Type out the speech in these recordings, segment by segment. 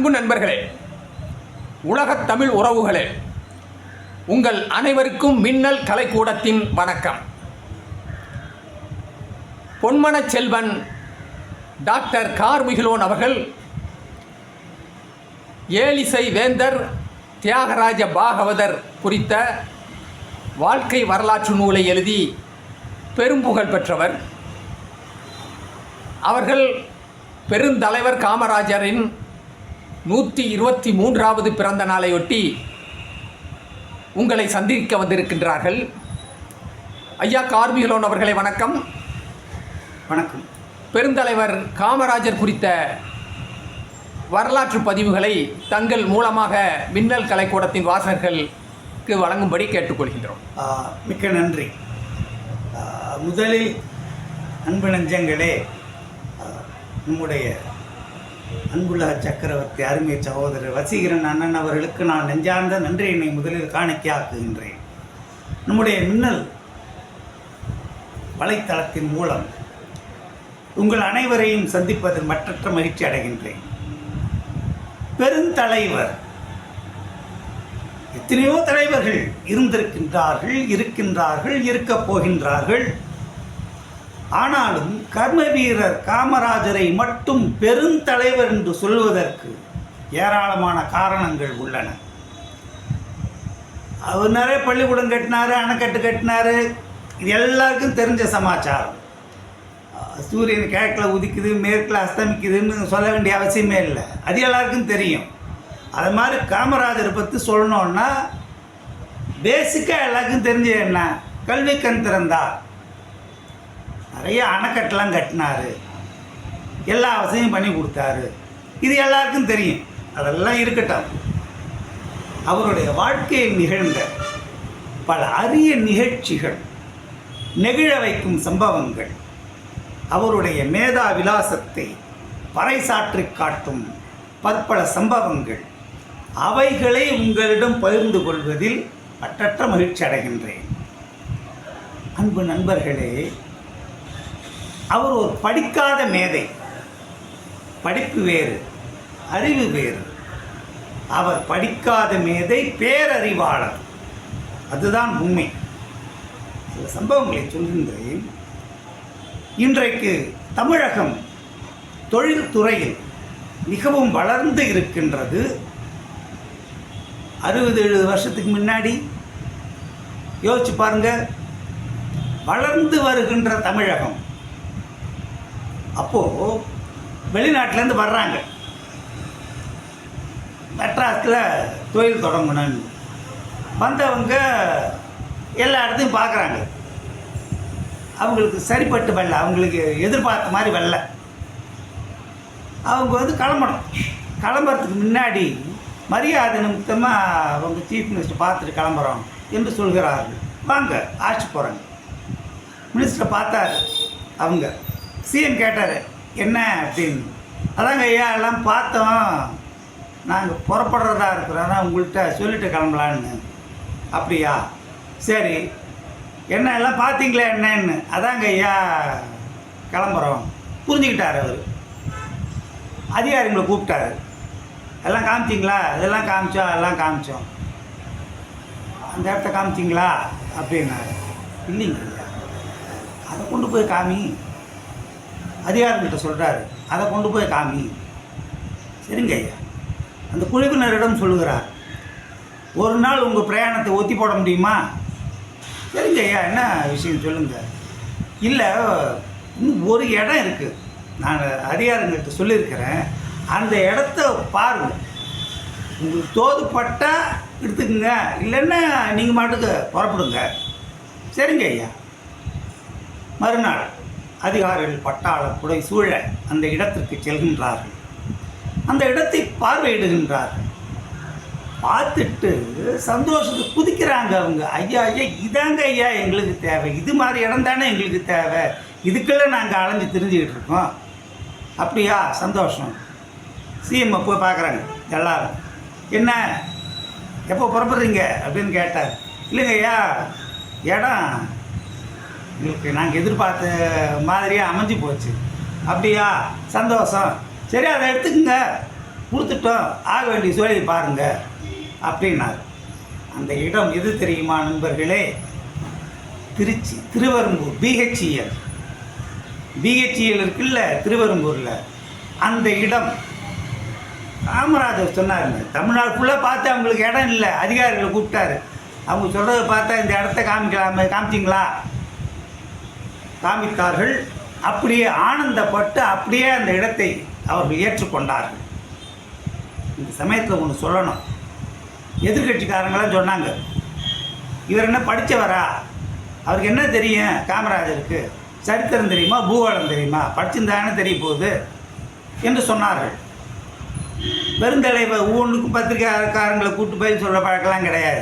அன்பு நண்பர்களே, உலகத் தமிழ் உறவுகளே, உங்கள் அனைவருக்கும் மின்னல் கலைக்கூடத்தின் வணக்கம். பொன்மனச் செல்வன் டாக்டர் கார்மிகிலோன் அவர்கள் ஏலிசை வேந்தர் தியாகராஜ பாகவதர் குறித்த வாழ்க்கை வரலாற்று நூலை எழுதி பெரும்புகழ் பெற்றவர். அவர்கள் பெருந்தலைவர் காமராஜரின் 123வது பிறந்த நாளையொட்டி உங்களை சந்திக்க வந்திருக்கின்றார்கள். ஐயா கார்மிகிலோன் அவர்களே வணக்கம். வணக்கம். பெருந்தலைவர் காமராஜர் குறித்த வரலாற்று பதிவுகளை தங்கள் மூலமாக மின்னல் கலைக்கூடத்தின் வாசகர்களுக்கு வழங்கும்படி கேட்டுக்கொள்கின்றோம். மிக்க நன்றி. முதலில் அன்பு நெஞ்சங்களே, நம்முடைய அன்புள்ள சக்கரவர்த்தி அருமை சகோதரர் வசீகரன் அண்ணன் அவர்களுக்கு நான் நெஞ்சார்ந்த நன்றியினை முதலில் காணிக்கையாக்குகின்றேன். நம்முடைய மின்னல் வலைத்தளத்தின் மூலம் உங்கள் அனைவரையும் சந்திப்பதில் மற்றற்ற மகிழ்ச்சி அடைகின்றேன். பெருந்தலைவர், எத்தனையோ தலைவர்கள் இருக்கின்றார்கள், இருக்கப் போகின்றார்கள். ஆனாலும் கர்ம வீரர் காமராஜரை மட்டும் பெருந்தலைவர் என்று சொல்வதற்கு ஏராளமான காரணங்கள் உள்ளன. அவர் நிறைய பள்ளிக்கூடம் கட்டினார், அணைக்கட்டு கட்டினார், இது எல்லாருக்கும் தெரிஞ்ச சமாச்சாரம். சூரியன் கிழக்கில் உதிக்குது, மேற்கில் அஸ்தமிக்குதுன்னு சொல்ல வேண்டிய அவசியமே இல்லை, அது எல்லாருக்கும் தெரியும். அது மாதிரி காமராஜரை பற்றி சொல்லணுன்னா பேசிக்காக எல்லாருக்கும் தெரிஞ்ச என்ன, கல்வி கண் திறந்தார், நிறைய அணைக்கட்டெலாம் கட்டினார், எல்லா வசதியும் பண்ணி கொடுத்தாரு, இது எல்லாருக்கும் தெரியும். அதெல்லாம் இருக்கட்டும். அவருடைய வாழ்க்கையில் நிகழ்ந்த பல அரிய நிகழ்ச்சிகள், நெகிழ வைக்கும் சம்பவங்கள், அவருடைய மேதா விலாசத்தை பறைசாற்றி காட்டும் பற்பல சம்பவங்கள், அவைகளை உங்களிடம் பகிர்ந்து கொள்வதில் மற்றற்ற மகிழ்ச்சி அடைகின்றேன். அன்பு நண்பர்களே, அவர் ஒரு படிக்காத மேதை. படிப்பு வேறு, அறிவு வேறு. அவர் படிக்காத மேதை, பேரறிவாளர், அதுதான் உண்மை. சில சம்பவங்களை சொல்கின்றேன். இன்றைக்கு தமிழகம் தொழில்துறையில் மிகவும் வளர்ந்து இருக்கின்றது. 60-70 வருஷத்துக்கு முன்னாடி யோசிச்சு பாருங்க, வளர்ந்து வருகின்ற தமிழகம். அப்போது வெளிநாட்டிலேருந்து வர்றாங்க, மெட்ராஸில் தொழில் தொடங்கணும்னு வந்தவங்க எல்லா இடத்தையும் பார்க்குறாங்க. அவங்களுக்கு சரிப்பட்டு வரல, அவங்களுக்கு எதிர்பார்த்த மாதிரி வரல. அவங்க கிளம்பணும். கிளம்புறதுக்கு முன்னாடி மரியாதை நிமித்தமாக அவங்க சீஃப் மினிஸ்டர் பார்த்துட்டு கிளம்புறோம் என்று சொல்கிறார்கள். வாங்க ஆட்சி போகிறாங்க. மினிஸ்டரை பார்த்தாரு. அவங்க சிஎம் கேட்டார், என்ன அப்படின்னு. அதாங்க ஐயா, எல்லாம் பார்த்தோம், நாங்கள் புறப்படுறதா இருக்கிறோம், அதான் உங்கள்கிட்ட சொல்லிட்டு கிளம்பலான்னு. அப்படியா, சரி, என்ன எல்லாம் பார்த்தீங்களா என்னன்னு. அதாங்க ஐயா கிளம்புறோம். புரிஞ்சுக்கிட்டார் அவர். அதிகாரிங்களை கூப்பிட்டாரு. எல்லாம் காமிச்சிங்களா? இதெல்லாம் காமிச்சோம், எல்லாம் காமிச்சோம். அந்த இடத்த காமிச்சிங்களா அப்படின்னாரு. இல்லைங்க ஐயா, அதை கொண்டு போய் காமி. அதிகாரிகிட்ட சொல்கிறாரு, அதை கொண்டு போய் காமி. சரிங்க ஐயா. அந்த குழுவினரிடம் சொல்லுகிறார், ஒரு நாள் உங்கள் பிரயாணத்தை ஒத்தி போட முடியுமா? சரிங்க ஐயா, என்ன விஷயம் சொல்லுங்கள். இல்லை, இன்னும் ஒரு இடம் இருக்குது, நான் அதிகாரிகிட்ட சொல்லியிருக்கிறேன், அந்த இடத்த பாருங்கள், உங்களுக்கு தோதுப்பட்டால் எடுத்துக்குங்க, இல்லைன்னா நீங்கள் மாட்டுக்கு புறப்படுங்க. சரிங்க ஐயா. மறுநாள் அதிகாரிகள் பட்டாள புடை சூழ அந்த இடத்திற்கு செல்கின்றார்கள். அந்த இடத்தை பார்வையிடுகின்றார்கள். பார்த்துட்டு சந்தோஷத்தை குதிக்கிறாங்க அவங்க. ஐயா ஐயா, இதாங்க ஐயா எங்களுக்கு தேவை, இது மாதிரி இடம் தானே எங்களுக்கு தேவை, இதுக்கெல்லாம் நாங்கள் அலைஞ்சு தெரிஞ்சுக்கிட்டு இருக்கோம். அப்படியா, சந்தோஷம். சிஎம் போய் பார்க்குறாங்க எல்லாரும். என்ன, எப்போ புறப்படுறீங்க அப்படின்னு கேட்டார். இல்லைங்க ஐயா, இடம் எங்களுக்கு நாங்கள் எதிர்பார்த்த மாதிரியே அமைஞ்சு போச்சு. அப்படியா, சந்தோஷம். சரி, அதை எடுத்துக்கோங்க. கொடுத்துட்டோம், ஆக வேண்டிய சோழியை பாருங்க அப்படின்னார். அந்த இடம் எது தெரியுமா நண்பர்களே? திருச்சி திருவெரும்பூர் பிஹெச்இஎல் இருக்குல்ல திருவெரும்பூரில், அந்த இடம். காமராஜர் சொன்னாருங்க, தமிழ்நாடு ஃபுல்லாக பார்த்து அவங்களுக்கு இடம் இல்லை, அதிகாரிகளை கூப்பிட்டாரு. அவங்க சொல்கிறத பார்த்தா இந்த இடத்த காமிச்சிங்களா? காமித்தார்கள். அப்படியே ஆனந்தப்பட்டு அப்படியே அந்த இடத்தை அவர்கள் ஏற்றுக்கொண்டார்கள். இந்த சமயத்தில் ஒன்று சொல்லணும். எதிர்கட்சிக்காரங்களாம் சொன்னாங்க, இவர் என்ன படித்தவரா, அவருக்கு என்ன தெரியும், காமராஜருக்கு சரித்திரம் தெரியுமா, பூகோளம் தெரியுமா, படிச்சிருந்தானே தெரிய போகுது என்று சொன்னார்கள். பெருந்தலைவர் ஒவ்வொன்றுக்கும் பத்திரிகைக்காரங்களை கூப்பிட்டு போய் சொல்கிற பழக்கெல்லாம் கிடையாது.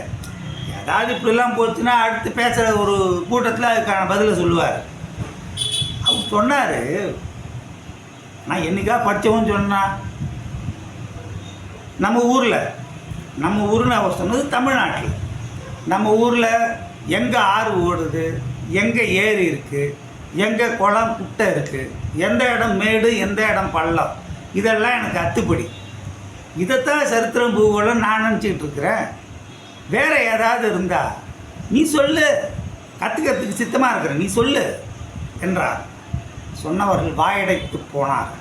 ஏதாவது இப்படிலாம் போச்சுன்னா அடுத்து பேசுகிற ஒரு கூட்டத்தில் அதுக்கான பதிலை சொல்லுவார். அவர் சொன்னார், நான் என்றைக்கா படித்தவன்னு சொன்னால் நம்ம ஊரில் அவர் சொன்னது தமிழ்நாட்டில். நம்ம ஊரில் எங்கே ஆறு ஓடுது, எங்கே ஏரி இருக்குது, எங்கே குளம் குட்டை இருக்குது, எந்த இடம் மேடு எந்த இடம் பள்ளம், இதெல்லாம் எனக்கு அத்துப்படி. இதைத்தான் சரித்திரம் பூகோளம் நான் நினச்சிக்கிட்டு இருக்கிறேன். வேறு ஏதாவது இருந்தா நீ சொல்லு, கற்றுக்கிறதுக்கு சித்தமாக இருக்கிற நீ சொல்லு என்றார். சொன்னவர்கள் வாயடைத்து போனார்.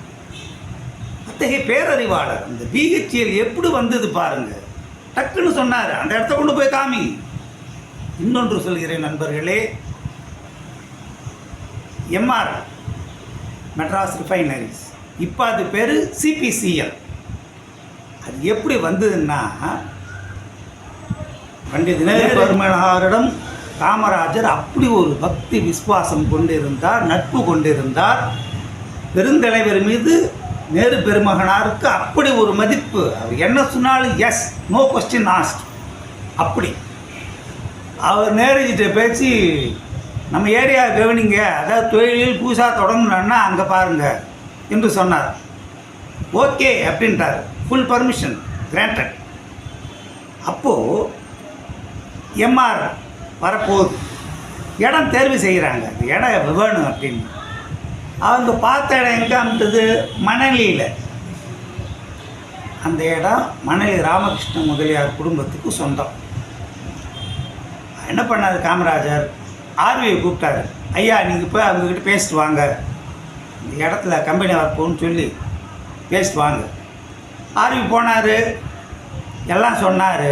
அத்தகைய பேரறிவாளர் அந்த பிஹெச்இஎல் எப்படி வந்தது பாருங்க. டக்குன்னு சொன்னார், அந்த இடத்த கொண்டு போய் காமி. இன்னொன்று சொல்கிறேன் நண்பர்களே, எம்ஆர் மெட்ராஸ் ரிஃபைனரிஸ், இப்போ அது பேர் சிபிசிஎல். அது எப்படி வந்ததுன்னா, பண்டித பெருமனாரிடம் காமராஜர் அப்படி ஒரு பக்தி விசுவாசம் கொண்டிருந்தார், நட்பு கொண்டிருந்தார். பெருந்தலைவர் மீது நேரு பெருமகனாருக்கு அப்படி ஒரு மதிப்பு. அவர் என்ன சொன்னாலும் எஸ், நோ கொஸ்டின் ஆஸ்ட். அப்படி அவர் நேருகிட்ட பேசி, நம்ம ஏரியா கவனிங்க, அதாவது தொழிலில் புதுசாக தொடங்கணுன்னா அங்கே பாருங்க என்று சொன்னார். ஓகே அப்படின்ட்டார். Full permission granted. அப்போது எம்ஆர் வரப்போகுது, இடம் தேர்வு செய்கிறாங்க. அந்த இடம் வேணும் அப்படின்னு. அவங்க பார்த்த இடம் எங்கே அமைந்தது? மணலியில். அந்த இடம் மணலி ராமகிருஷ்ண முதலியார் குடும்பத்துக்கு சொந்தம். என்ன பண்ணார் காமராஜர்? ஆர்வியை கூப்பிட்டாரு. ஐயா நீங்கள் போய் அவங்கக்கிட்ட பேசிட்டு வாங்க, இந்த இடத்துல கம்பெனி வரப்போன்னு சொல்லி பேசிட்டு வாங்க. ஆர்வி போனார், எல்லாம் சொன்னார்.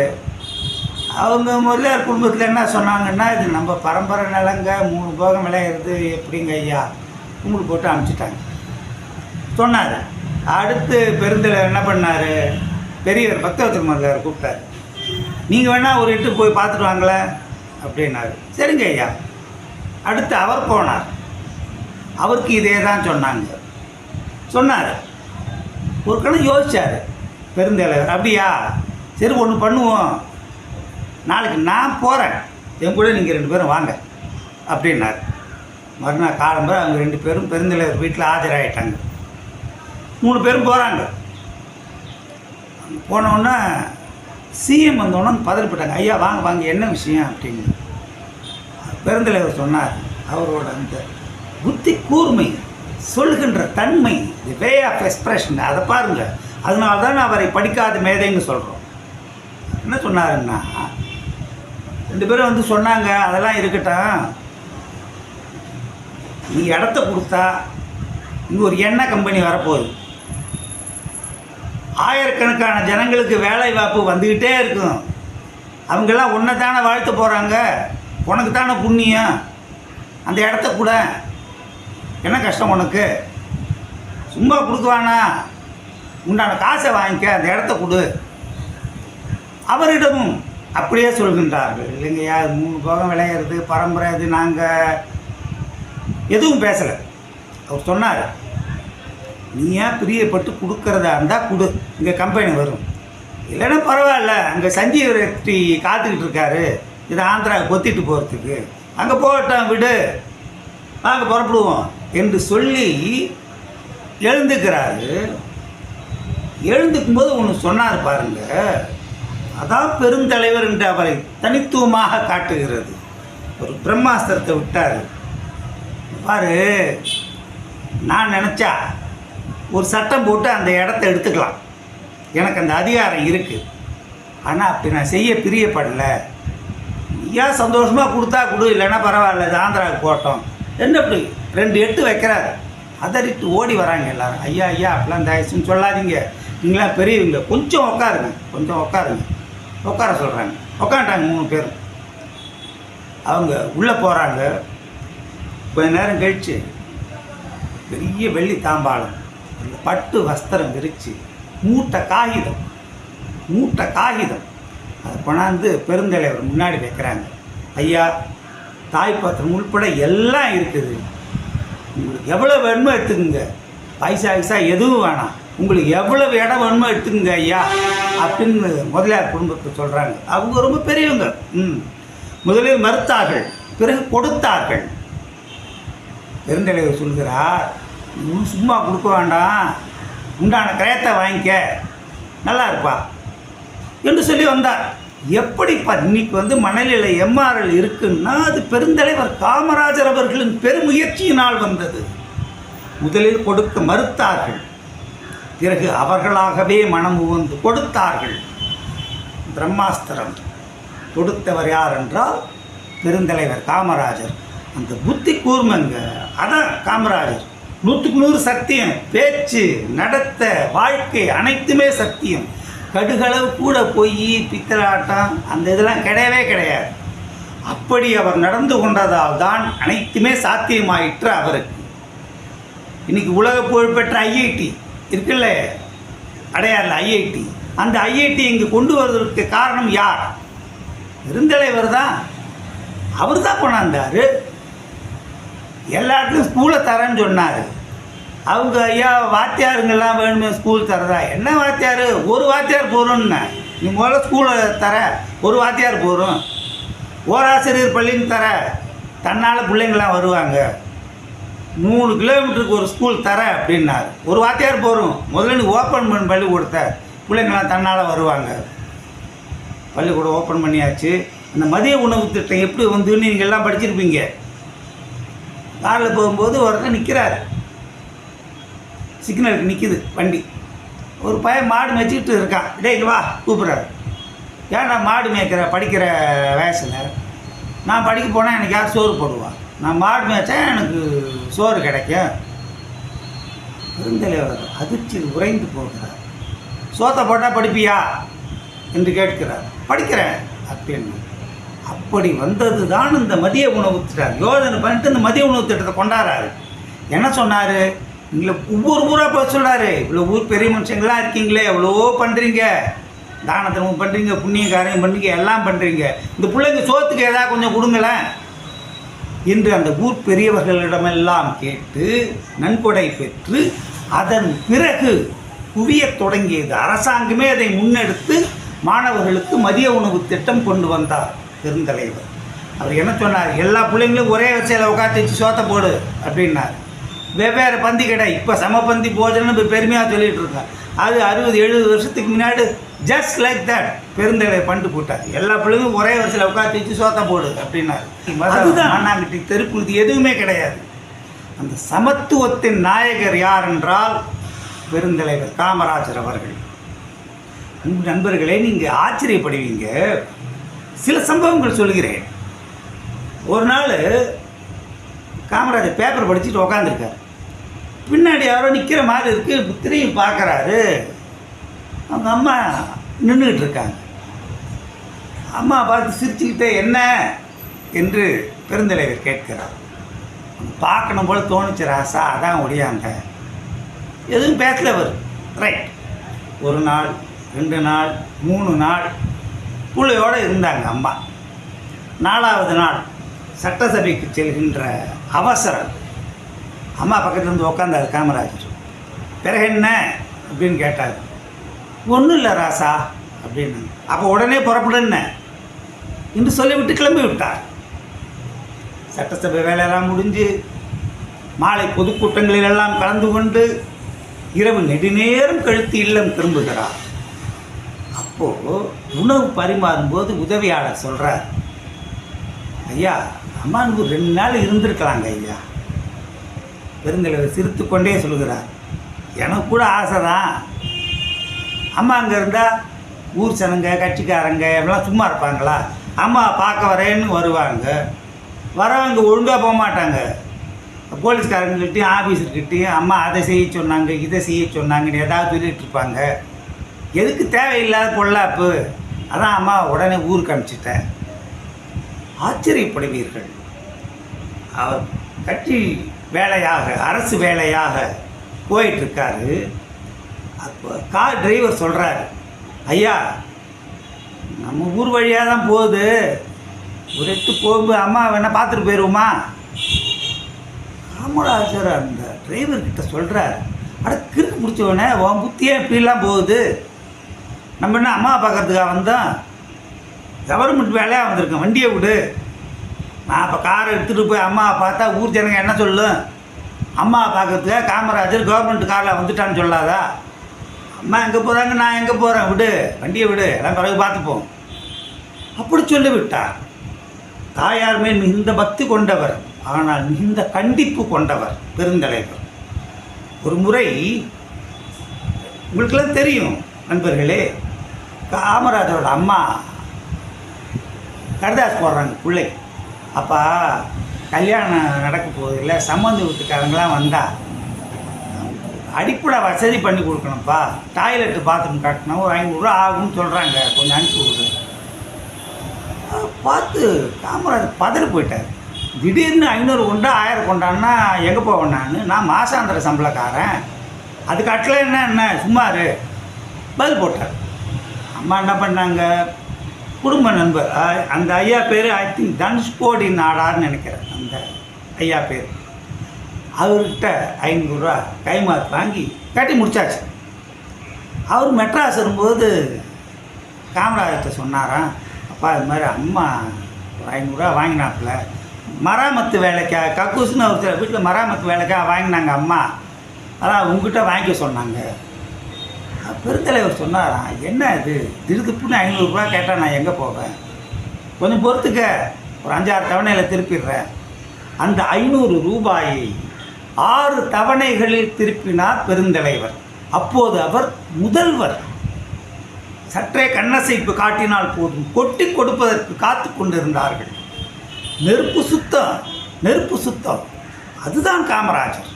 அவங்க முதலியார் குடும்பத்தில் என்ன சொன்னாங்கன்னா, இது நம்ம பரம்பரை நிலங்க, 3 போகம் விளையிறது எப்படிங்க ஐயா, உங்களுக்கு போட்டு அனுப்பிச்சிட்டாங்க சொன்னார். அடுத்து பெருந்தலைவர் என்ன பண்ணார்? பெரியவர் பக்தவத்தின் முதலியார் கூப்பிட்டார். நீங்கள் வேணால் ஒரு இட்டு போய் பார்த்துட்டு வாங்களேன் அப்படின்னாரு. சரிங்க ஐயா. அடுத்து அவர் போனார். அவருக்கு இதே தான் சொன்னார். ஒரு கணம் யோசித்தார் பெருந்தலைவர். அப்படியா, சரி ஒன்று பண்ணுவோம், நாளைக்கு நான் போகிறேன், என் கூட நீங்கள் 2 பேரும் வாங்க அப்படின்னார். மறுநாள் காலம்பரை அவங்க 2 பேரும் பெருந்தலைவர் வீட்டில் ஆஜராகிட்டாங்க. 3 பேரும் போகிறாங்க. போனோன்னா சிஎம் வந்தோன்னு பதறிப்பட்டாங்க. ஐயா வாங்க வாங்க, என்ன விஷயம் அப்படின்னு. பெருந்தலைவர் சொன்னார், அவரோட அந்த புத்தி கூர்மை, சொல்கின்ற தன்மை, தி வே ஆஃப் எக்ஸ்பிரஷன், அதை பாருங்கள். அதனால தான் அவரை படிக்காத மேதைன்னு சொல்கிறோம். என்ன சொன்னாருன்னா, 2 பேரும் வந்து சொன்னாங்க, அதெல்லாம் இருக்கட்டும், நீ இடத்த கொடுத்தா இங்கே ஒரு எண்ணெய் கம்பெனி வரப்போகுது, ஆயிரக்கணக்கான ஜனங்களுக்கு வேலை வாய்ப்பு வந்துக்கிட்டே இருக்கும், அவங்கெல்லாம் உன்னை தானே வாழ்த்து போகிறாங்க, உனக்கு தானே புண்ணியம், அந்த இடத்த கூட, என்ன கஷ்டம் உனக்கு, சும்மா கொடுக்குவானா, உண்டான காசை வாங்கிக்க, அந்த இடத்த கொடு. அவரிடமும் அப்படியே சொல்கின்றார்கள். இல்லைங்கய்யா, 3 போகம் விளையிறது பரம்பரை, இது நாங்கள் எதுவும் பேசலை. அவர் சொன்னார், நீ ஏன் பிரியப்பட்டு கொடுக்குறதா இருந்தால் கொடு, இங்கே கம்பெனி வரும், இல்லைன்னா பரவாயில்ல, அங்கே சஞ்சீவ் ரெட்டி காத்துக்கிட்டு இருக்காரு, இதை ஆந்திரா கொத்திட்டு போகிறதுக்கு, அங்கே போகட்டும் விடு, நாங்கள் புறப்படுவோம் என்று சொல்லி எழுந்துக்கிறாரு. எழுந்துக்கும்போது ஒன்று சொன்னார் பாருங்க, அதான் பெருந்தலைவர் என்று அவரை தனித்துவமாக காட்டுகிறது. ஒரு பிரம்மாஸ்திரத்தை விட்டார் பாரு. நான் நினச்சா ஒரு சட்டம் போட்டு அந்த இடத்த எடுத்துக்கலாம், எனக்கு அந்த அதிகாரம் இருக்குது. ஆனால் அப்படி நான் செய்ய பிரியப்படலை. ஏன் சந்தோஷமாக கொடுத்தா கொடு, இல்லைன்னா பரவாயில்ல, இது ஆந்திராவுக்கு போட்டோம் என்ன இப்படி 2 எட்டு வைக்கிறாரு. அதறிட்டு ஓடி வராங்க எல்லாரும். ஐயா ஐயா அப்படிலாம் தயசுன்னு சொல்லாதீங்க, நீங்களாம் பெரியவங்க, கொஞ்சம் உட்காருங்க, கொஞ்சம் உட்காருங்க. உட்கார சொல்கிறாங்க. உட்காந்துட்டாங்க 3 பேரும். அவங்க உள்ளே போகிறாங்க. கொஞ்ச நேரம் கழித்து பெரிய வெள்ளி தாம்பாளம், அந்த பட்டு வஸ்திரம் விரித்து மூட்டை காகிதம் அதை கொண்டாந்து பெருந்தலைவர் முன்னாடி வைக்கிறாங்க. ஐயா, தாய்ப்பாத்திரம் உள்பட எல்லாம் இருக்குது, உங்களுக்கு எவ்வளோ வேணுமோ எடுத்துக்குங்க, பைசா எதுவும் வேணாம், உங்களுக்கு எவ்வளவு இடம் வேணுமோ எடுத்துக்குங்க ஐயா அப்படின்னு முதலியார் குடும்பத்தை சொல்கிறாங்க. அவங்க ரொம்ப பெரியவங்க. முதலில் மறுத்தார்கள், பிறகு கொடுத்தார்கள். பெருந்தலைவர் சொல்கிறார், சும்மா கொடுக்க வேண்டாம், உண்டான கிரயத்தை வாங்கிக்க, நல்லா இருப்பா என்று சொல்லி வந்தார். எப்படிப்பா இன்னைக்கு மணலில் எம்ஆர்எல் இருக்குன்னா அது பெருந்தலைவர் காமராஜர் அவர்களின் பெருமுயற்சியினால் வந்தது. முதலில் கொடுக்க மறுத்தார்கள், பிறகு அவர்களாகவே மனம் உவந்து கொடுத்தார்கள். பிரம்மாஸ்திரம் கொடுத்தவர் யார் என்றால் பெருந்தலைவர் காமராஜர். அந்த புத்தி கூர்மங்க, அதான் காமராஜர். 100க்கு 100 சத்தியம். பேச்சு, நடத்த, வாழ்க்கை அனைத்துமே சத்தியம். கடுகளவு கூட பொய், பித்தலாட்டம் அந்த இதெல்லாம் கிடையவே கிடையாது. அப்படி அவர் நடந்து கொண்டதால் தான் அனைத்துமே சாத்தியமாயிற்று அவருக்கு. இன்னைக்கு உலக புகழ்பெற்ற ஐஐடி இருக்குல்ல, அடையாறில் ஐஐடி, அந்த ஐஐடி இங்கே கொண்டு வருவதற்கு காரணம் யார்? பெருந்தலைவர் தான். அவர் தான் கொண்டாந்தார். எல்லா இடத்துலையும் ஸ்கூலை தரேன்னு சொன்னார். அவங்க ஐயா வாத்தியாருங்கெல்லாம் வேணுமே ஸ்கூல் தரதா? என்ன வாத்தியார், ஒரு வாத்தியார் போகிறோன்னு. நீ முதல்ல ஸ்கூலை தர, ஒரு வாத்தியார் போகிறோம், ஓராசிரியர் பள்ளின்னு தர, தன்னால் பிள்ளைங்களாம் வருவாங்க, 3 கிலோமீட்டருக்கு ஒரு ஸ்கூல் தர அப்படின்னாரு. ஒரு வாத்தியார் போகிறோம், முதல்ல நீ ஓப்பன் பண்ணி பள்ளிக்கூடத்தை, பிள்ளைங்களாம் தன்னால் வருவாங்க. பள்ளிக்கூடம் ஓப்பன் பண்ணியாச்சு. அந்த மதிய உணவு திட்டம் எப்படி வந்துன்னு நீங்கள் எல்லாம் படிச்சிருப்பீங்க. காரில் போகும்போது ஒருத்தர் நிற்கிறார், சிக்னலுக்கு நிற்கிது வண்டி. ஒரு பையன் மாடு மேய்ச்சிக்கிட்டு இருக்கான். டேய் வா கூப்பிட்றாரு. ஏன் நான் மாடு மேய்க்கிற படிக்கிற வயசில் நான் படிக்க போனால் எனக்கு யார் சோறு போடுவான்? நான் மாடு மேய்ச்சா எனக்கு சோறு கிடைக்கும். பெருந்தலைவர் அதிர்ச்சியில் உறைந்து போகிறார். சோத்தை போட்டால் படிப்பியா என்று கேட்கிறார். படிக்கிறேன் அப்படின்னு. அப்படி வந்தது தான் இந்த மதிய உணவு திட்டம். யோஜனை பண்ணிட்டு இந்த மதிய உணவு திட்டத்தை கொண்டாடுறாரு. என்ன சொன்னார்? நீங்கள ஒவ்வொரு ஊராக போய் சொல்கிறாரு, இவ்வளோ ஊர் பெரிய மனுஷங்களாம் இருக்கீங்களே, எவ்வளவோ பண்ணுறீங்க, தான தர்மம் பண்ணுறீங்க, புண்ணிய காரியம் பண்ணுறீங்க, எல்லாம் பண்ணுறீங்க, இந்த பிள்ளைங்க சோத்துக்கு ஏதாவது கொஞ்சம் கொடுங்களேன் என்று அந்த ஊர் பெரியவர்களிடமெல்லாம் கேட்டு நன்கொடை பெற்று அதன் பிறகு குவியத் தொடங்கியது. அரசாங்கமே அதை முன்னெடுத்து மாணவர்களுக்கு மதிய உணவு திட்டம் கொண்டு வந்தார் பெருந்தலைவர். அவர் என்ன சொன்னார்? எல்லா பிள்ளைங்களும் ஒரே வரிசையில் உட்காந்து வச்சு சோத்தை போடு அப்படின்னார். வெவ்வேறு பந்தி கடை, இப்போ சமபந்தி போஜனம்னு இப்போ பெருமையாக சொல்லிகிட்டு இருக்காங்க. அது 60-70 வருஷத்துக்கு முன்னாடி ஜஸ்ட் லைக் தட் பெருந்தலைவர் பண்ணிட்டு போட்டார். எல்லா பிள்ளைங்களும் ஒரே வரிசையில் உட்காந்து வச்சு சோத்தை போடு அப்படின்னாரு. அதுதான் அண்ணாங்கிட்டி தெருப்புழுதி எதுவுமே கிடையாது. அந்த சமத்துவத்தின் நாயகர் யார் என்றால் பெருந்தலைவர் காமராஜர் அவர்கள். நண்பர்களே, நீங்கள் ஆச்சரியப்படுவீங்க. சில சம்பவங்கள் சொல்கிறேன். ஒரு நாள் காமராஜர் பேப்பர் படிச்சுட்டு உக்காந்துருக்கார். பின்னாடி யாரோ நிற்கிற மாதிரி இருக்குது. திரும்பி பார்க்குறாரு. அவங்க அம்மா நின்றுக்கிட்டு இருக்காங்க. அம்மா பார்த்து சிரிச்சுக்கிட்டே என்ன என்று பெருந்தலைவர் கேட்கிறார். பார்க்கணும் போல் தோணுச்சு ராசா, அதான் ஒடியாங்க. எதுவும் பேசல அவர். ரைட். 1 நாள் 2 நாள் 3 நாள் பிள்ளையோடு இருந்தாங்க அம்மா. 4வது நாள் சட்டசபைக்கு செல்கின்ற அவசரம். அம்மா பக்கத்தில் இருந்து உட்காந்தார் காமராஜர். பிறகு என்ன அப்படின்னு கேட்டார். ஒன்றும் இல்லை ராசா அப்படின்னு. அப்போ உடனே புறப்படுன்னு என்று சொல்லிவிட்டு கிளம்பி விட்டார். சட்டசபை வேலையெல்லாம் முடிஞ்சு மாலை பொதுக்கூட்டங்களிலெல்லாம் கலந்து கொண்டு இரவு நெடுநேரம் கழித்து இல்லம் திரும்புகிறார். அப்போது உணவு பரிமாறும்போது உதவியாளர் சொல்கிறார், ஐயா அம்மானுக்கு 2 நாள் இருந்திருக்கலாங்க ஐயா. பெருந்தலைவர் சிரித்து கொண்டே சொல்கிறார், எனக்கு கூட ஆசை தான், அம்மா அங்கே இருந்தால் ஊர் சனங்க கட்சிக்காரங்க எல்லாம் சும்மா இருப்பாங்களா? அம்மா பார்க்க வரேன்னு வருவாங்க. வரவங்க ஒழுங்காக போக மாட்டாங்க. போலீஸ்காரங்கள்கிட்டையும் ஆஃபீஸர்கிட்டையும் அம்மா அதை செய்ய சொன்னாங்க, இதை செய்ய சொன்னாங்கன்னு ஏதாவது சொல்லிகிட்டு இருப்பாங்க. எதுக்கு தேவையில்லாத பொல்லாப்பு? அதான் அம்மா உடனே ஊருக்கு அனுப்பிச்சிட்டேன். ஆச்சரியப்படுவீர்கள். அவர் கட்சி வேலையாக, அரசு வேலையாக போயிட்டுருக்காரு. அப்போ கார் டிரைவர் சொல்கிறாரு, ஐயா நம்ம ஊர் வழியாக தான் போகுது, ஒரு எட்டு போகும்போது அம்மா வேணா பார்த்துட்டு போயிடுவோமா? காமராஜர் அந்த டிரைவர்கிட்ட சொல்கிறார், அட கிறுக்கு பிடிச்சவனே, உன் புத்தியே இப்படிலாம் போகுது. நம்ம என்ன அம்மா பார்க்கறதுக்காக வந்தோம்? கவர்மெண்ட் வேலையாக வந்திருக்கேன், வண்டியை விடு. நான் இப்போ காரை எடுத்துகிட்டு போய் அம்மாவை பார்த்தா ஊர் ஜனங்க என்ன சொல்லும்? அம்மாவை பார்க்கறதுக்காக காமராஜர் கவர்மெண்ட் காரில் வந்துட்டான்னு சொல்லாதா? அம்மா எங்கே போகிறாங்க, நான் எங்கே போகிறேன், விடு, வண்டியை விடு, எல்லாம் பிறகு பார்த்துப்போம். அப்படி சொல்லிவிட்டார். தாயார் மேல் மிகுந்த பக்தி கொண்டவர், ஆனால் மிகுந்த கண்டிப்பு கொண்டவர் பெருந்தலைவர். ஒரு முறை உங்களுக்கெல்லாம் தெரியும் நண்பர்களே, காமராஜரோட அம்மா கடிதாஸ் போடுறாங்க பிள்ளை. அப்பா கல்யாணம் நடக்க போகுதில்ல, சம்மந்தி வீட்டுக்காரங்களாம் வந்தால் அடிப்படை வசதி பண்ணி கொடுக்கணும்ப்பா, டாய்லெட்டு பாத்ரூம் கட்டணும், ஒரு 500 ரூபா ஆகும்னு சொல்கிறாங்க, கொஞ்சம் அனுப்பி விடு. பார்த்து காமராஜர் பதறி போயிட்டார். திடீர்னு 500 கொண்டா 1000 கொண்டான்னா எங்கே போவேன்? நான் மாசாந்திர சம்பளக்காரன், அது கட்டல என்ன சும்மாரு பதில் போட்டார். அம்மா என்ன பண்ணாங்க, குடும்ப நண்பர், அந்த ஐயா பேர் ஐ திங்க் தனுஷ்கோடி நாடார்னு நினைக்கிறேன், அந்த ஐயா பேர், அவர்கிட்ட 500 ரூபா கைமாத்து வாங்கி கட்டி முடிச்சாச்சு. அவர் மெட்ராஸ் வரும்போது காமராஜர்கிட்ட சொன்னாராம், அப்பா இது மாதிரி அம்மா ஒரு 500 ரூபா வாங்கினாப்புல, மராமத்து வேலைக்காக கக்கூசுன்னு ஒரு வீட்டில் மராமத்து வேலைக்காக வாங்கினாங்க அம்மா, அதான் உங்ககிட்ட வாங்கிக்க சொன்னாங்க. பெருந்தலைவர் சொன்னாராம், என்ன இது திருப்புன்னு 500 ரூபா கேட்டால் நான் எங்கே போவேன்? கொஞ்சம் பொறுத்துக்க, ஒரு 5-6 தவணையில் திருப்பிடுறேன். அந்த 500 ரூபாயை 6 தவணைகளில் திருப்பினார் பெருந்தலைவர். அப்போது அவர் முதல்வர். சற்றே கண்ணசைப்பு காட்டினால் போதும் கொட்டி கொடுப்பதற்கு காத்து கொண்டிருந்தார்கள். நெருப்பு சுத்தம், நெருப்பு சுத்தம், அதுதான் காமராஜர்.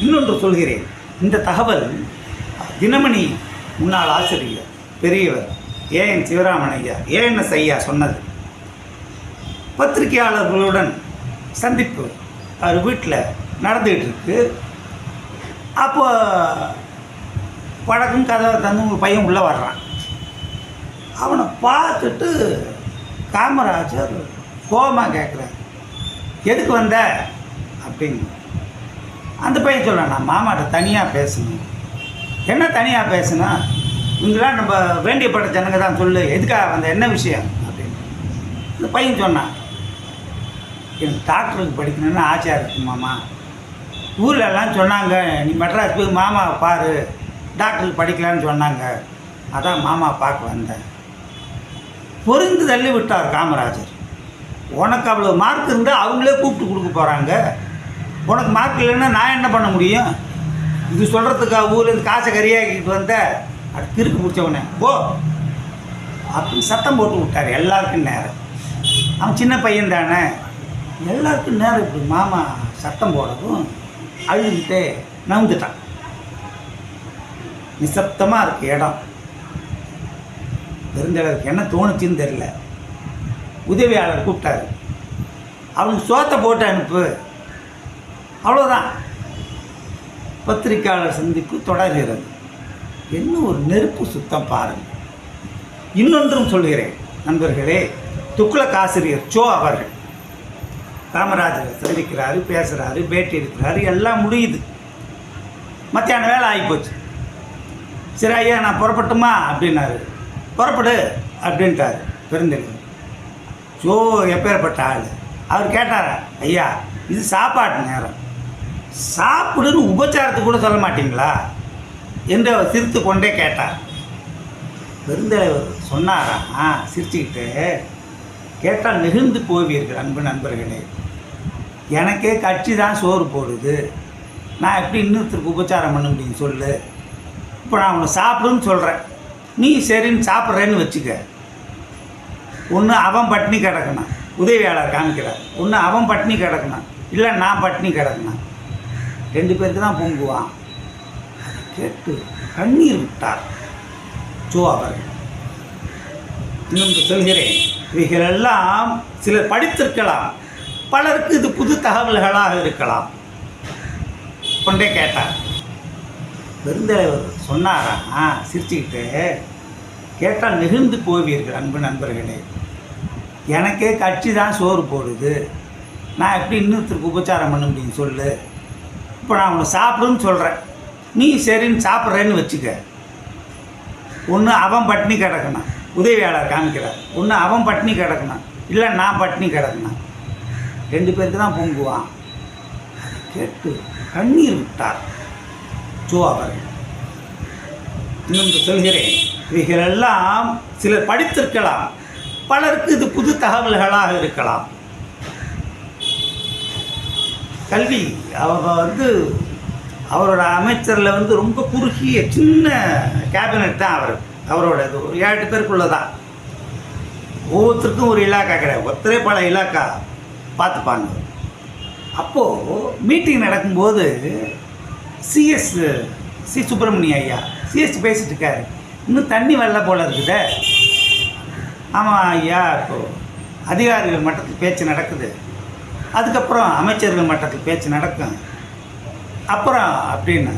இன்னொன்று சொல்கிறேன், இந்த தகவல் தினமணி முன்னாள் ஆசிரியர் பெரியவர் ஏஎன் சிவராமன் ஐயா, ஏஎன்எஸ் ஐயா சொன்னது. பத்திரிகையாளர்களுடன் சந்திப்பு அவர் வீட்டில் நடந்துகிட்டு இருக்கு. அப்போ வழக்கம் கதவை தந்து ஒரு பையன் உள்ளே வர்றான். அவனை பார்த்துட்டு காமராஜர் கோபமாக கேட்குறார், எதுக்கு வந்த அப்படின்னு. அந்த பையன் சொல்கிறான், நான் மாமாட்ட தனியாக பேசணும். என்ன தனியாக பேசுனா? இங்கெல்லாம் நம்ம வேண்டியப்பட்ட ஜனங்க தான், சொல்லு எதுக்காக வந்த, என்ன விஷயம் அப்படின்னு. இந்த பையன் சொன்னான், எனக்கு டாக்டருக்கு படிக்கணும்னு ஆசையாக இருக்கு மாமா. ஊர்லெல்லாம் சொன்னாங்க, நீ மெட்ராஸ் போய் மாமாவை பாரு, டாக்டருக்கு படிக்கலான்னு சொன்னாங்க, அதான் மாமா பார்க்க வந்தேன். பொறிந்து தள்ளி விட்டார் காமராஜர். உனக்கு அவ்வளோ மார்க் இருந்தால் அவங்களே கூப்பிட்டு கொடுக்க போகிறாங்க, உனக்கு மார்க் இல்லைன்னா நான் என்ன பண்ண முடியும்? இது சொல்கிறதுக்காக ஊர்லேருந்து காசை கறியாக்கிட்டு வந்த அது கிறுக்கு பிடிச்சவனே போ அப்படின்னு சத்தம் போட்டு விட்டார். எல்லாருக்கும் நேரம், அவன் சின்ன பையன் தானே, எல்லாருக்கும் நேரம். இப்படி மாமா சத்தம் போடவும் அழுதுகிட்டே நவுந்துட்டான். நிசப்தமாக இருக்குது இடம். பெருந்தலைவருக்கு என்ன தோணுச்சுன்னு தெரியல. உதவியாளர் கூப்பிட்டாரு, அவனுக்கு சோத்தை போட்டு அனுப்பு, அவ்வளோதான். பத்திரிக்கையாளர் சந்திப்பு தொடர்கிறது. என்ன ஒரு நெருப்பு சுத்தம் பாருங்கள். இன்னொன்றும் சொல்கிறேன் நண்பர்களே, துக்ளக் ஆசிரியர் சோ அவர்கள் காமராஜரை சந்திக்கிறாரு, பேசுகிறாரு, பேட்டி எடுக்கிறாரு, எல்லாம் முடியுது. மத்தியான வேலை ஆகிப்போச்சு. சரி ஐயா நான் புறப்பட்டுமா அப்படின்னாரு. புறப்படு அப்படின்ட்டார் பெருந்தலைவர். சோ எப்பேற்பட்ட ஆள். அவர் கேட்டாரா, ஐயா இது சாப்பாட்டு நேரம், சாப்பிடுன்னு உபச்சாரத்துக்கு கூட சொல்ல மாட்டீங்களா என்று அவர் சிரித்து கொண்டே கேட்டார். பெருந்தலைவர் சொன்னாரா, சிரிச்சுக்கிட்டு, கேட்டால் நெகிழ்ந்து போவீர்கள் அன்பு நண்பர்களே, எனக்கே கட்சி தான் சோறு போடுது, நான் எப்படி இன்னொருத்தருக்கு உபச்சாரம் பண்ண முடியும் சொல்லு. இப்போ நான் உன்னை சாப்பிடுன்னு சொல்கிறேன், நீ சரின்னு சாப்பிட்றேன்னு வச்சுக்க, ஒன்று அவன் பட்டினி கிடக்கணும், உதவியாளர் காமிக்கிறார், ஒன்று அவன் பட்டினி கிடக்கணும், இல்லை நான் பட்டினி கிடக்கணும், 2 பேருக்கு தான் பொங்குவான். அதை கேட்டு கண்ணீர் விட்டார் ஜோ அவர்கள். இன்னொன்று சொல்கிறேன், இவைகளெல்லாம் சிலர் படித்திருக்கலாம், பலருக்கு இது புது தகவல்களாக இருக்கலாம். கொண்டே கேட்டார். பெருந்தலைவர் சொன்னாரா சிரிச்சுக்கிட்டு, கேட்டால் நெகிழ்ந்து போவீர்கள் அன்பு நண்பர்களே, எனக்கே கட்சி தான் சோறு போடுது, நான் எப்படி இன்னொருத்தருக்கு உபச்சாரம் பண்ண முடியும் சொல்லு. இப்போ நான் உன்னை சாப்பிடுன்னு சொல்கிறேன், நீ சரின்னு சாப்பிட்றேன்னு வச்சுக்க, ஒன்று அவன் பட்டினி கிடக்கணும், உதவியாளர் காமிக்கிறார், ஒன்று அவன் பட்டினி கிடக்கணும், இல்லை நான் பட்டினி கிடக்கணும், 2 பேருக்கு தான் பொங்குவான். அதை கேட்டு கண்ணீர் விட்டார் ஜோ அவர்கள். இன்னொன்று சொல்கிறேன், இவைகளெல்லாம் சிலர் படித்திருக்கலாம், பலருக்கு இது புது தகவல்களாக இருக்கலாம். கல்வி அவங்க அவரோட அமைச்சரில் ரொம்ப குறுகிய சின்ன கேபினட் தான் அவரோட இது ஒரு 7 பேருக்குள்ளே தான். ஒவ்வொருத்தருக்கும் ஒரு இலாக்கா கிடையாது, ஒருத்தரே பல இலாக்கா பார்த்துப்பாங்க. அப்போது மீட்டிங் நடக்கும்போது சி சுப்பிரமணிய ஐயா சிஎஸ் பேசிட்டு இருக்காரு. இன்னும் தண்ணி வரல போல இருக்குதே. ஆமாம் ஐயா, இப்போது அதிகாரிகள் மட்டத்தில் பேச்சு நடக்குது, அதுக்கப்புறம் அமைச்சர்கள் மட்டத்தில் பேச்சு நடக்கும், அப்புறம் அப்படின்னு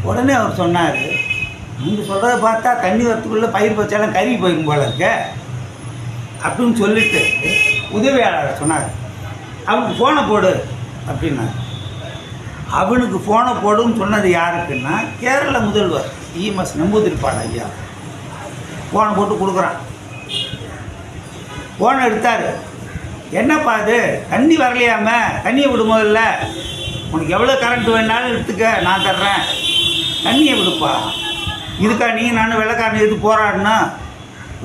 உடனே அவர் சொன்னார், நீங்கள் சொல்கிறத பார்த்தா தண்ணி வரத்துக்குள்ளே பயிர் வச்சாலும் கருகி போயிடும் போல இருக்க அப்படின்னு சொல்லிட்டு உதவியாளர் சொன்னார், அவனுக்கு ஃபோனை போடு அப்படின்னார். அவனுக்கு ஃபோனை போடுன்னு சொன்னது யாருக்குன்னா கேரள முதல்வர் இஎம்எஸ் நம்பூதிரிப்பாடு ஐயா. ஃபோனை போட்டு கொடுக்குறான். ஃபோனை எடுத்தார். என்னப்பா அது, தண்ணி வரலையாம, தண்ணியை விடு, முதல்ல உனக்கு எவ்வளோ கரண்ட் வேணாலும் எடுத்துக்க, நான் தர்றேன், தண்ணியை விடுப்பா. இதுக்கா நீ நான் வெள்ளைக்காரன் எது போராடினா,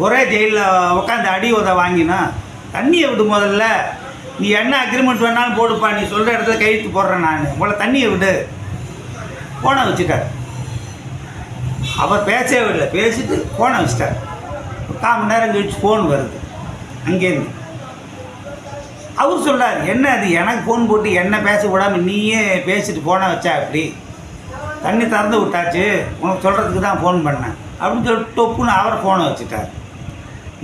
ஒரே ஜெயிலில் உட்காந்து அடி உத வாங்கினா, தண்ணியை விடு முதல்ல, நீ என்ன அக்ரிமெண்ட் வேணாலும் போடுப்பா, நீ சொல்கிற இடத்துல கையெழுத்து போடுறேன் நான், உங்களை தண்ணியை விடு. ஃபோனை வச்சுட்டார். அவர் பேசவே இல்லை, பேசிட்டு ஃபோனை வச்சுட்டார். ஒரு 1/4 மணி நேரம் கழிச்சு ஃபோன் வருது அங்கேருந்து. அவர் சொல்கிறார், என்ன அது எனக்கு ஃபோன் போட்டு என்ன பேச விடாமல் நீயே பேசிட்டு ஃபோனை வச்சா எப்படி, தண்ணி திறந்து விட்டாச்சு, உனக்கு சொல்கிறதுக்கு தான் ஃபோன் பண்ணேன் அப்படின்னு சொல்லிட்டு டொப்புன்னு அவரை ஃபோனை வச்சுட்டார்.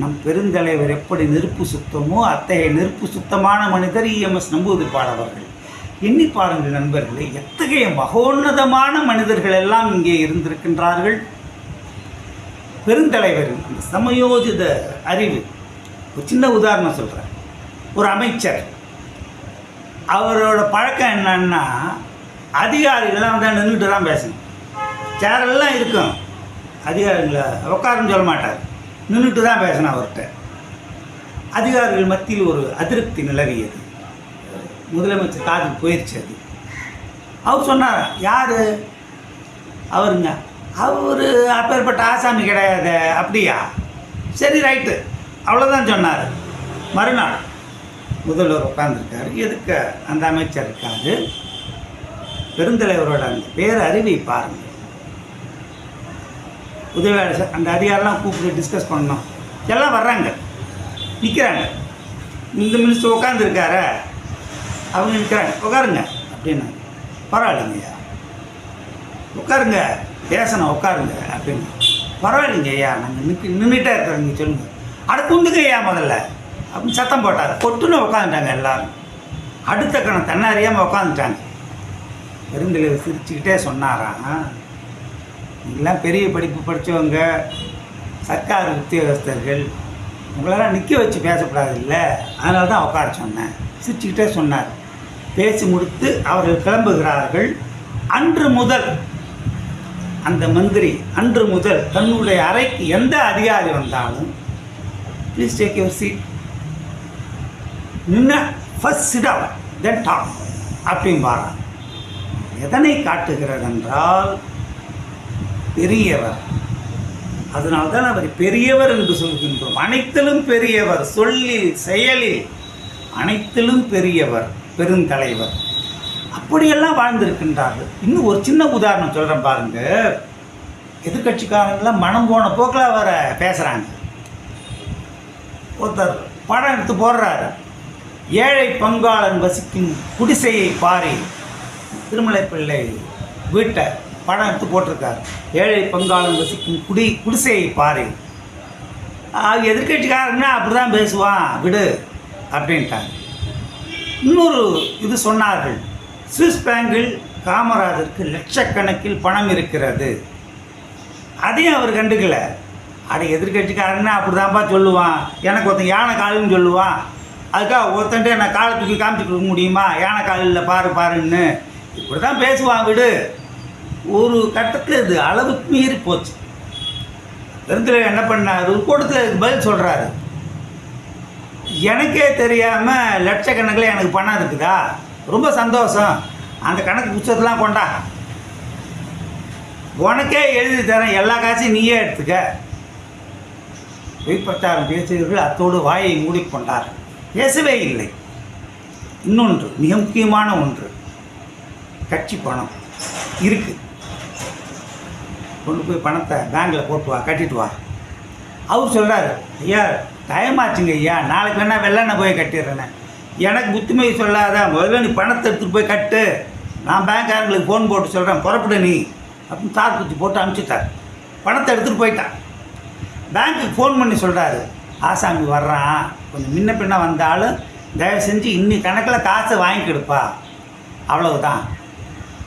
நம் பெருந்தலைவர் எப்படி நெருப்பு சுத்தமோ அத்தகைய நெருப்பு சுத்தமான மனிதர் இஎம்எஸ் நம்பூதிரிப்பாடு அவர்கள். எண்ணி பாருங்கள் நண்பர்களே, எத்தகைய மகோன்னதமான மனிதர்கள் எல்லாம் இங்கே இருந்திருக்கின்றார்கள். பெருந்தலைவரின் அந்த சமயோஜித அறிவு. ஒரு சின்ன உதாரணம் சொல்கிறேன். ஒரு அமைச்சர், அவரோட பழக்கம் என்னன்னா, அதிகாரிகள்லாம் வந்து நின்றுட்டு தான் பேசணும். சேரெல்லாம் இருக்கும், அதிகாரிகளை உட்காருன்னு சொல்ல மாட்டார், நின்றுட்டு தான் பேசணும் அவர்கிட்ட. அதிகாரிகள் மத்தியில் ஒரு அதிருப்தி நிலவியது. முதலமைச்சர் காதுக்கு போயிடுச்சு அது. அவர் சொன்னார், யார் அவருங்க, அவர் அப்பேற்பட்ட ஆசாமி கிடையாது. அப்படியா, சரி ரைட்டு, அவ்வளோதான் சொன்னார். மறுநாள் முதல்வர் உட்காந்துருக்காரு, எதுக்கு அந்த அமைச்சர் இருக்காரு. பெருந்தலைவரோட அந்த பேரறிவை பாருங்கள். உதவியாளர் அந்த அதிகாரிலாம் கூப்பிட்டு டிஸ்கஸ் பண்ணோம். எல்லாம் வர்றாங்க, நிற்கிறாங்க. இந்த மினிஸ்டர் உட்காந்துருக்கார, அவங்க நிற்கிறாங்க, உட்காருங்க அப்படின்னா. பரவாயில்லைங்கய்யா, உட்காருங்க, பேசணும், உட்காருங்க அப்படின்னு. பரவாயில்லைங்க ஐயா, நாங்கள் நின்றுட்டே இருக்கிறோம், நீங்கள் சொல்லுங்கள். அட குந்துங்க ஐயா முதல்ல அப்படின்னு சத்தம் போட்டார். கொட்டுன்னு உட்காந்துட்டாங்க எல்லோரும். அடுத்த கணம் தன்னாரியாமல் உட்காந்துட்டாங்க. பெருந்தலைவர் சிரிச்சுக்கிட்டே சொன்னாராம், நீங்களாம் பெரிய படிப்பு படித்தவங்க, சர்க்கார் உத்தியோகஸ்தர்கள், உங்களெல்லாம் நிற்க வச்சு பேசக்கூடாது இல்லை, அதனால தான் உட்கார சொன்னேன். சிரிச்சுக்கிட்டே சொன்னார். பேசி முடித்து அவர்கள் கிளம்புகிறார்கள். அன்று முதல் அந்த மந்திரி அன்று முதல் தன்னுடைய அறைக்கு எந்த அதிகாரி வந்தாலும், ப்ளீஸ் டேக் யுவர் சீட், நின்ன first sit down then talk அப்படின்பாரான். எதனை காட்டுகிறது என்றால், பெரியவர். அதனால்தான் அவர் பெரியவர் என்று சொல்கின்றோம். அனைத்திலும் பெரியவர், சொல்லில் செயலில் அனைத்திலும் பெரியவர், பெருந்தலைவர். அப்படியெல்லாம் வாழ்ந்திருக்கின்றார்கள். இன்னும் ஒரு சின்ன உதாரணம் சொல்கிறேன் பாருங்க. எதிர்கட்சிக்காரங்களாம் மனம் போன போக்கில் வர பேசுகிறாங்க. ஒருத்தர் படம் எடுத்து போடுறாரு, ஏழை பங்காளன் வசிக்கும் குடிசையை பாரி. திருமலை பிள்ளை வீட்டை படம் எடுத்து போட்டிருக்காரு, ஏழை பங்காளன் வசிக்கும் குடிசையை பாரி. எதிர்கட்சிக்காரங்கன்னா அப்படி தான் பேசுவான், விடு அப்படின்ட்டாங்க. இன்னொரு இது சொன்னார்கள், சுவிஸ் பேங்கில் காமராஜருக்கு லட்சக்கணக்கில் பணம் இருக்கிறது. அதையும் அவர் கண்டுக்கல. எதிர்கட்சிக்காரங்கன்னா அப்படி தான்ப்பா சொல்லுவான், எனக்கு ஒருத்தன் யானை காலுன்னு சொல்லுவான், அதுக்காக ஒருத்தன்ட்டு நான் காலை தூக்கி காமிச்சு கொடுக்க முடியுமா, யானை காலில் பாருன்னு இப்படி தான் பேசுவான், விடு. ஒரு கட்டத்தில் இது அளவுக்கு மீறி போச்சு. பெருந்தலைவர் என்ன பண்ணார், ஒரு கூட்டத்தில் பதில் சொல்கிறாரு, எனக்கே தெரியாமல் லட்சக்கணக்கில் எனக்கு பணம் இருக்குதா, ரொம்ப சந்தோஷம், அந்த கணக்கு புத்தகத்தெலாம் கொண்டா, உனக்கே எழுதி தரேன், எல்லா காசையும் நீயே எடுத்துக்க. பொய்ப்பிரச்சாரம் பேசியவர்கள் அத்தோடு வாயை மூடிக்கொண்டார், பேசவே இல்லை. இன்னொன்று மிக முக்கியமான ஒன்று, கட்சி பணம் இருக்குது, கொண்டு போய் பணத்தை பேங்கில் போட்டு வா, கட்டிட்டு வா. அவர் சொல்கிறார், ஐயா டைம் ஆச்சுங்க ஐயா, நாளைக்கு வேணால் வெள்ளனை போய் கட்டிடுறேன்னு. எனக்கு புத்திமதி சொல்லாத, முதல்ல நீ பணத்தை எடுத்துகிட்டு போய் கட்டு, நான் பேங்க்காரங்களுக்கு ஃபோன் போட்டு சொல்கிறேன், புறப்படு நீ அப்படின்னு தார் குத்தி போட்டு அனுப்பிச்சிட்டார். பணத்தை எடுத்துகிட்டு போயிட்டான். பேங்க்குக்கு ஃபோன் பண்ணி சொல்கிறாரு, ஆசாமி வர்றான், கொஞ்சம் முன்ன பின்ன வந்தாலும் தயவு செஞ்சு இன்னி கணக்கில் காசை வாங்கிக்கிடுப்பா, அவ்வளவுதான்.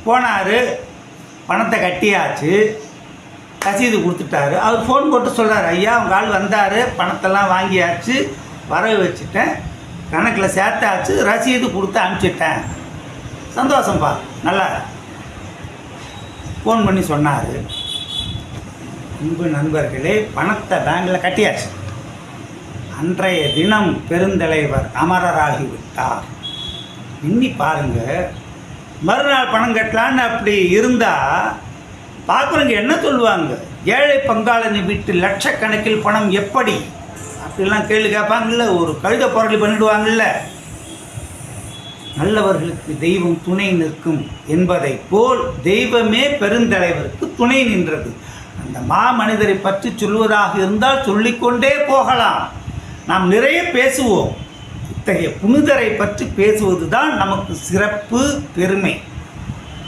போனார், பணத்தை கட்டியாச்சு, ரசீது கொடுத்துட்டாரு. அவர் ஃபோன் போட்டு சொல்கிறார், ஐயா உங்கள் ஆள் வந்தார், பணத்தெல்லாம் வாங்கியாச்சு, வரவு வச்சுட்டேன், கணக்கில் சேர்த்தாச்சு, ரசீது கொடுத்து அனுப்பிச்சிட்டேன், சந்தோஷம்ப்பா, நல்லா. ஃபோன் பண்ணி சொன்னார், அன்பு நண்பர்களே, பணத்தை பேங்கில் கட்டியாச்சு, அன்றைய தினம் பெருந்தலைவர் அமரராகிவிட்டார். இன்னி பாருங்கள், மறுநாள் பணம் கட்டலான்னு அப்படி இருந்தால் பார்க்குறவங்க என்ன சொல்லுவாங்க, ஏழை பங்காளனை விட்டு லட்சக்கணக்கில் பணம் எப்படி அப்படிலாம் கேள்வி கேட்பாங்கல்ல, ஒரு கழுத புரளி பண்ணிடுவாங்கல்ல. நல்லவர்களுக்கு தெய்வம் துணை நிற்கும் என்பதை போல் தெய்வமே பெருந்தலைவருக்கு துணை நின்றது. அந்த மாமனிதரை பற்றி சொல்வதாக இருந்தால் சொல்லிக்கொண்டே போகலாம், நாம் நிறைய பேசுவோம். இத்தகைய புனிதரை பற்றி பேசுவது தான் நமக்கு சிறப்பு, பெருமை.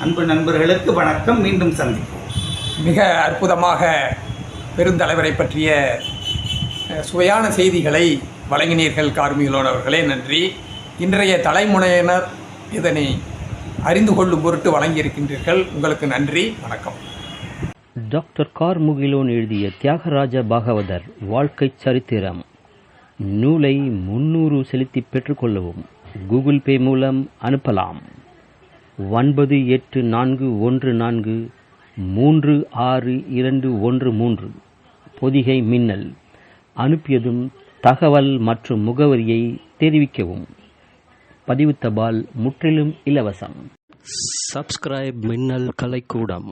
அன்பு நண்பர்களுக்கு வணக்கம், மீண்டும் சந்திப்போம். மிக அற்புதமாக பெருந்தலைவரை பற்றிய சுவையான செய்திகளை வழங்கினீர்கள் கார்மிகளோன் அவர்களே, நன்றி. இன்றைய தலைமுறையினர் இதனை அறிந்து கொள்ளும் பொருட்டு வழங்கியிருக்கின்றீர்கள், உங்களுக்கு நன்றி, வணக்கம். டாக்டர் கார்முகிலோன் எழுதிய தியாகராஜ பாகவதர் வாழ்க்கை சரித்திரம் நூலை 300 செலுத்தி பெற்றுக்கொள்ளவும் கூகுள் பே மூலம் அனுப்பலாம். 9841436213 பொதிகை மின்னல். அனுப்பியதும் தகவல் மற்றும் முகவரியை தெரிவிக்கவும். பதிவு தபால் முற்றிலும் இலவசம். சப்ஸ்கிரைப் மின்னல் கலைக்கூடம்.